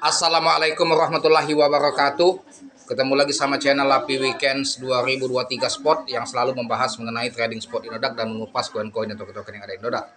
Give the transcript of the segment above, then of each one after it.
Assalamualaikum warahmatullahi wabarakatuh. Ketemu lagi sama channel Lapi Weekends 2023 Spot yang selalu membahas mengenai trading spot Indodax dan mengupas koin-koin atau token yang ada di Indodax.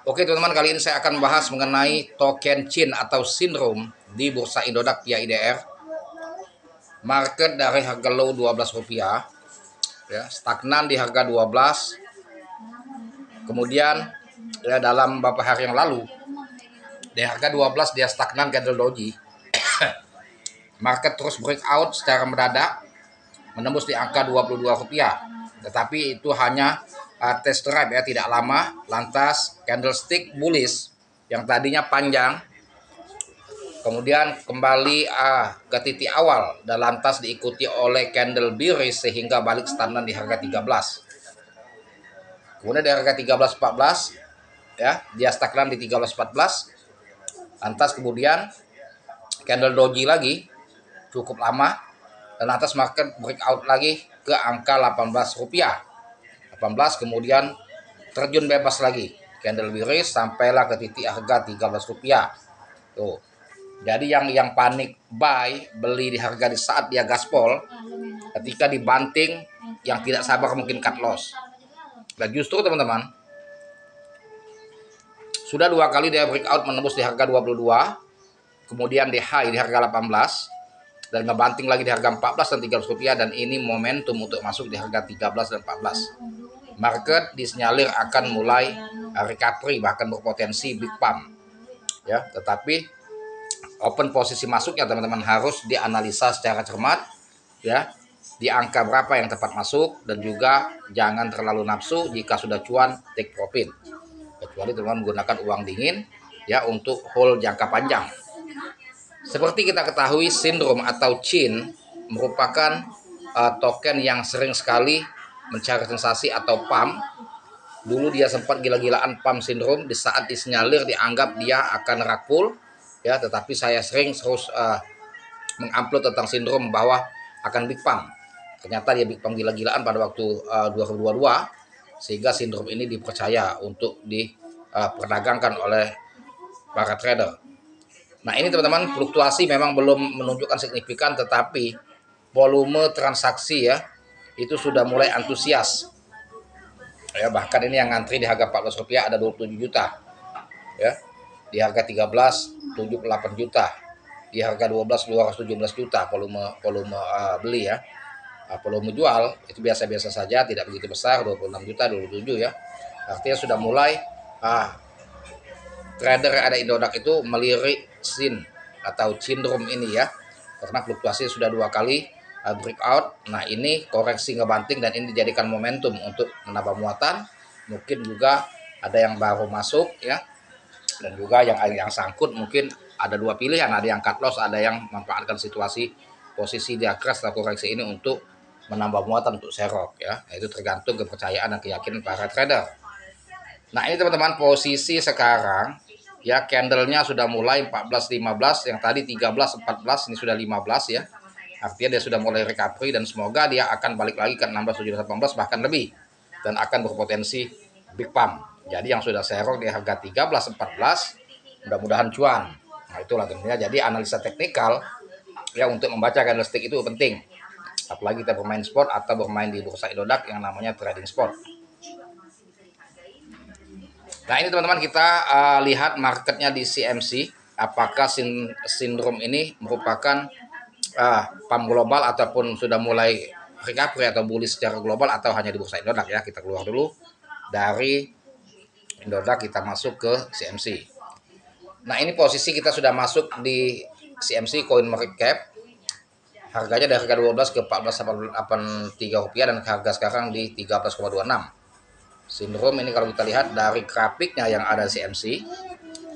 Oke teman-teman, kali ini saya akan bahas mengenai token CHIN atau Syndrome di Bursa Indodax via IDR. Market dari harga low Rp12 ya, stagnan di harga 12. Kemudian ya, dalam beberapa hari yang lalu di harga 12 dia stagnan candle doji. Market terus breakout secara mendadak menembus di angka Rp22. Tetapi itu hanya test drive ya, tidak lama. Lantas candlestick bullish yang tadinya panjang kemudian kembali ke titik awal dan lantas diikuti oleh candle bearish sehingga balik stagnan di harga 13. Kemudian di harga 13.14 ya, dia stagnan di 13.14. Lantas kemudian candle doji lagi cukup lama dan lantas market breakout lagi ke angka Rp18. 18 kemudian terjun bebas lagi candle bearish sampailah ke titik harga Rp13. Tuh. Jadi yang panik buy beli di harga di saat dia gaspol, ketika dibanting yang tidak sabar mungkin cut loss. Dan justru teman-teman, sudah 2 kali dia breakout menembus di harga 22, kemudian di high di harga 18 dan ngebanting lagi di harga 14 dan Rp13, dan ini momentum untuk masuk di harga 13 dan 14. Market disinyalir akan mulai recovery, bahkan berpotensi big pump. Ya, tetapi open posisi masuknya teman-teman harus dianalisa secara cermat ya, di angka berapa yang tepat masuk, dan juga jangan terlalu nafsu. Jika sudah cuan take profit, kecuali teman-teman menggunakan uang dingin ya untuk hold jangka panjang. Seperti kita ketahui, Syndrome atau CHIN merupakan token yang sering sekali mencari sensasi atau pump. Dulu dia sempat gila-gilaan pump Syndrome di saat disinyalir dianggap dia akan rakpul ya, tetapi saya sering terus mengupload tentang Syndrome bahwa akan big pump. Ternyata dia big pump gila-gilaan pada waktu 2022, sehingga Syndrome ini dipercaya untuk diperdagangkan oleh para trader. Nah ini teman-teman, fluktuasi memang belum menunjukkan signifikan, tetapi volume transaksi ya itu sudah mulai antusias ya, bahkan ini yang ngantri di harga Rp14 ada 27 juta ya, di harga 13 78 juta, di harga 12 217 juta volume beli ya. Volume jual itu biasa-biasa saja, tidak begitu besar, 26 juta 27 ya. Artinya sudah mulai trader yang ada Indodax itu melirik CHIN atau Syndrome ini ya, karena fluktuasi sudah 2 kali breakout. Nah ini koreksi ngebanting dan ini dijadikan momentum untuk menambah muatan. Mungkin juga ada yang baru masuk ya, dan juga yang sangkut mungkin ada 2 pilihan, ada yang cut loss, ada yang memanfaatkan situasi posisi dia crash atau koreksi ini untuk menambah muatan untuk serok ya. Itu tergantung kepercayaan dan keyakinan para trader. Nah ini teman-teman, posisi sekarang ya, candlenya sudah mulai 14.15, yang tadi 13.14, ini sudah 15 ya. Artinya dia sudah mulai recovery dan semoga dia akan balik lagi ke 16.718 bahkan lebih, dan akan berpotensi big pump. Jadi yang sudah serok di harga 13.14 mudah-mudahan cuan. Nah itulah tentunya. Jadi analisa teknikal ya untuk membaca candlestick itu penting, apalagi kita bermain spot atau bermain di bursa Indodax yang namanya trading spot. Nah ini teman-teman, kita lihat marketnya di CMC. Apakah Syndrome ini merupakan pump global ataupun sudah mulai recovery atau bullish secara global, atau hanya di bursa Indodax ya. Kita keluar dulu dari Indodax, kita masuk ke CMC. Nah ini posisi kita sudah masuk di CMC Coin Market Cap. Harganya dari harga 12 ke Rp14.83 dan harga sekarang di 13,26. Syndrome ini kalau kita lihat dari grafiknya yang ada di CMC,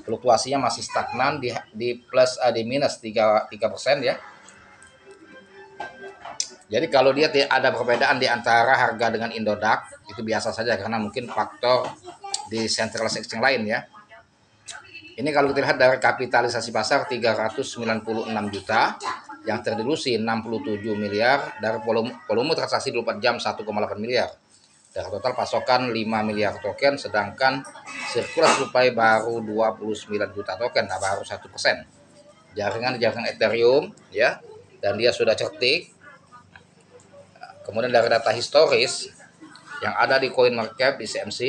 fluktuasinya masih stagnan di plus di minus 3% ya. Jadi kalau dia tidak ada perbedaan di antara harga dengan Indodax, itu biasa saja karena mungkin faktor di centralized exchange lain ya. Ini kalau kita lihat dari kapitalisasi pasar 396 juta, yang terdilusi 67 miliar, dari volume transaksi 24 jam 1,8 miliar. Dari total pasokan 5 miliar token, sedangkan sirkulasi supply baru 29 juta token, nah baru 1%. Jaringan Ethereum ya, dan dia sudah cetik. Kemudian dari data historis yang ada di CoinMarketCap di CMC,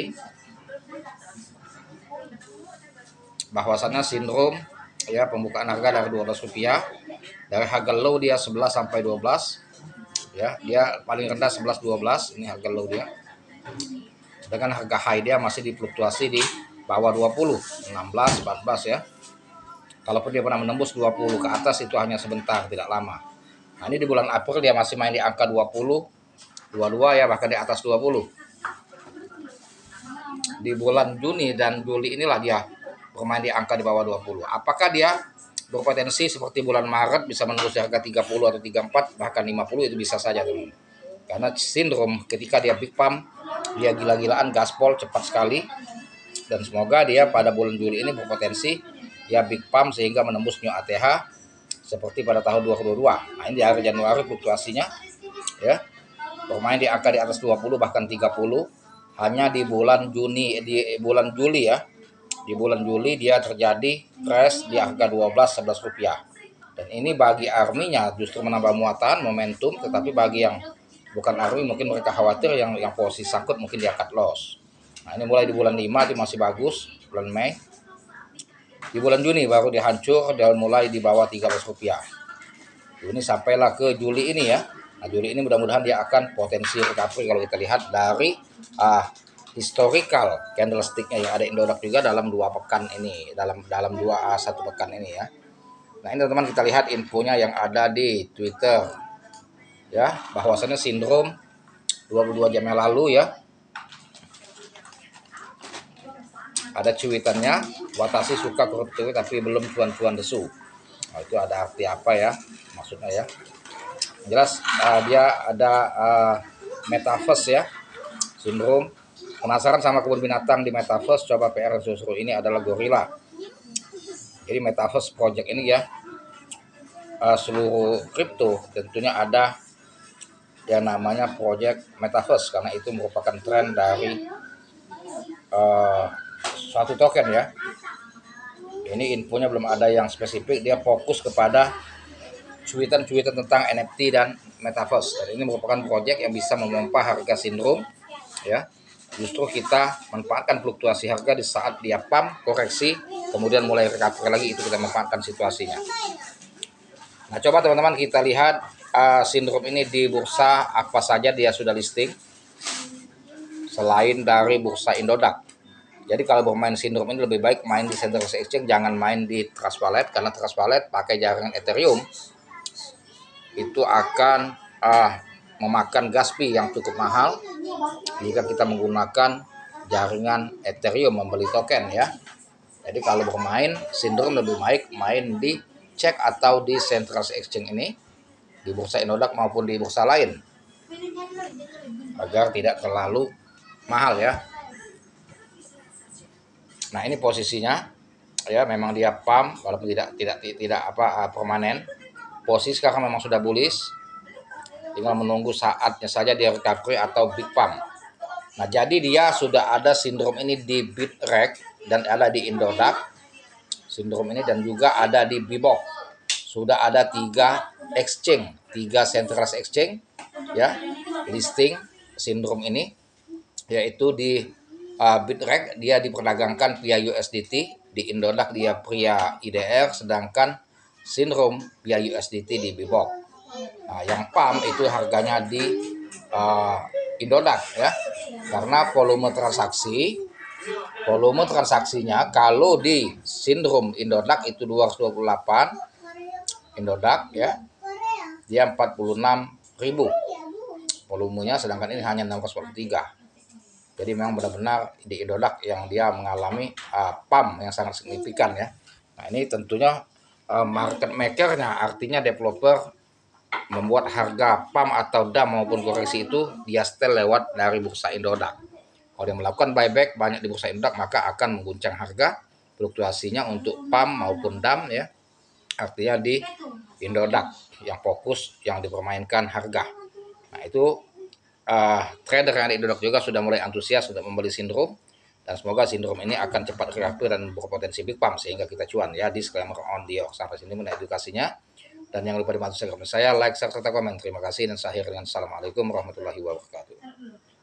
bahwasannya sindrom ya pembukaan harga dari Rp12, dari harga low dia 11 sampai 12 ya, dia paling rendah 11-12, ini harga low dia. Sedangkan harga high dia masih difluktuasi di bawah 20, 16, 14 ya. Kalaupun dia pernah menembus 20 ke atas itu hanya sebentar, tidak lama. Nah, ini di bulan April dia masih main di angka 20, 22 ya, bahkan di atas 20. Di bulan Juni dan Juli inilah dia bermain di angka di bawah 20. Apakah dia berpotensi seperti bulan Maret bisa menembus harga 30 atau 34 bahkan 50? Itu bisa saja, teman. Karena sindrom ketika dia big pump, dia gila-gilaan gaspol cepat sekali, dan semoga dia pada bulan Juli ini berpotensi ya big pump sehingga menembus new ATH seperti pada tahun 2022. Nah, ini di akhir Januari fluktuasinya ya bermain di angka di atas 20 bahkan 30. Hanya di bulan bulan Juli ya. Di bulan Juli dia terjadi crash di harga 12-11 rupiah. Dan ini bagi arminya justru menambah muatan momentum, tetapi bagi yang bukan army mungkin mereka khawatir yang posisi sangkut mungkin dia cut loss. Nah, ini mulai di bulan 5 itu masih bagus, bulan Mei. Di bulan Juni baru dihancur dan mulai di bawah 13 rupiah. Ini sampailah ke Juli ini ya. Nah, Juli ini mudah-mudahan dia akan potensi recovery kalau kita lihat dari historical candlesticknya yang ada Indodax juga dalam 2 pekan ini, dalam 1 pekan ini ya. Nah, ini teman-teman kita lihat infonya yang ada di Twitter ya, bahwasannya sindrom 22 jam yang lalu ya. Ada cuitannya, Watashi suka korupsi tapi belum cuan-cuan desu. Nah, itu ada arti apa ya maksudnya ya. Jelas dia ada metaverse ya, sindrom. Penasaran sama kebun binatang di metaverse? Coba PR seru ini adalah gorila. Jadi metaverse project ini ya, seluruh kripto tentunya ada yang namanya project metaverse, karena itu merupakan tren dari suatu token ya. Ini infonya belum ada yang spesifik, dia fokus kepada cuitan-cuitan tentang NFT dan metaverse. Dan ini merupakan project yang bisa memompa harga sindrom ya. Justru kita manfaatkan fluktuasi harga di saat dia pump, koreksi, kemudian mulai recovery lagi, itu kita manfaatkan situasinya. Nah, coba teman-teman kita lihat sindrom ini di bursa apa saja dia sudah listing selain dari bursa Indodax. Jadi kalau bermain sindrom ini lebih baik main di Centralized Exchange, jangan main di Trust Wallet, karena Trust Wallet pakai jaringan Ethereum itu akan memakan gas fee yang cukup mahal jika kita menggunakan jaringan Ethereum membeli token ya. Jadi kalau bermain sindrom lebih baik main di cek atau di Centralized Exchange ini, di bursa Indodax maupun di bursa lain, agar tidak terlalu mahal ya. Nah, ini posisinya ya, memang dia pump walaupun tidak permanen. Posisi sekarang memang sudah bullish, tinggal menunggu saatnya saja dia recovery atau big pump. Nah, jadi dia sudah ada sindrom ini di Bitrek dan ada di Indodax sindrom ini, dan juga ada di Bbox. Sudah ada 3 exchange, 3 centralized exchange ya listing sindrom ini, yaitu di Bitrek dia diperdagangkan via USDT, di Indodax dia via IDR, sedangkan sindrom via USDT di Bbox. Nah, yang pump itu harganya di Indodax ya, karena volume transaksinya kalau di sindrom Indodax itu 228 Indodax ya, dia 46.000 volumenya, sedangkan ini hanya 643. Jadi memang benar-benar di Indodax yang dia mengalami pump yang sangat signifikan ya. Nah, ini tentunya market makernya, artinya developer membuat harga pump atau dump maupun koreksi itu dia setel lewat dari bursa Indodax. Kalau dia melakukan buyback banyak di bursa Indodax, maka akan mengguncang harga fluktuasinya untuk pump maupun dump ya. Artinya di Indodax yang fokus yang dipermainkan harga. Nah, itu trader yang ada di Dodok juga sudah mulai antusias untuk membeli Sindrom, dan semoga Sindrom ini akan cepat reaktif dan berpotensi big pump sehingga kita cuan ya. Disclaimer on Dior. Sampai sini mengenai edukasinya, dan jangan lupa dibantu share saya, like, share, serta komen. Terima kasih dan saya akhiri dengan assalamualaikum warahmatullahi wabarakatuh.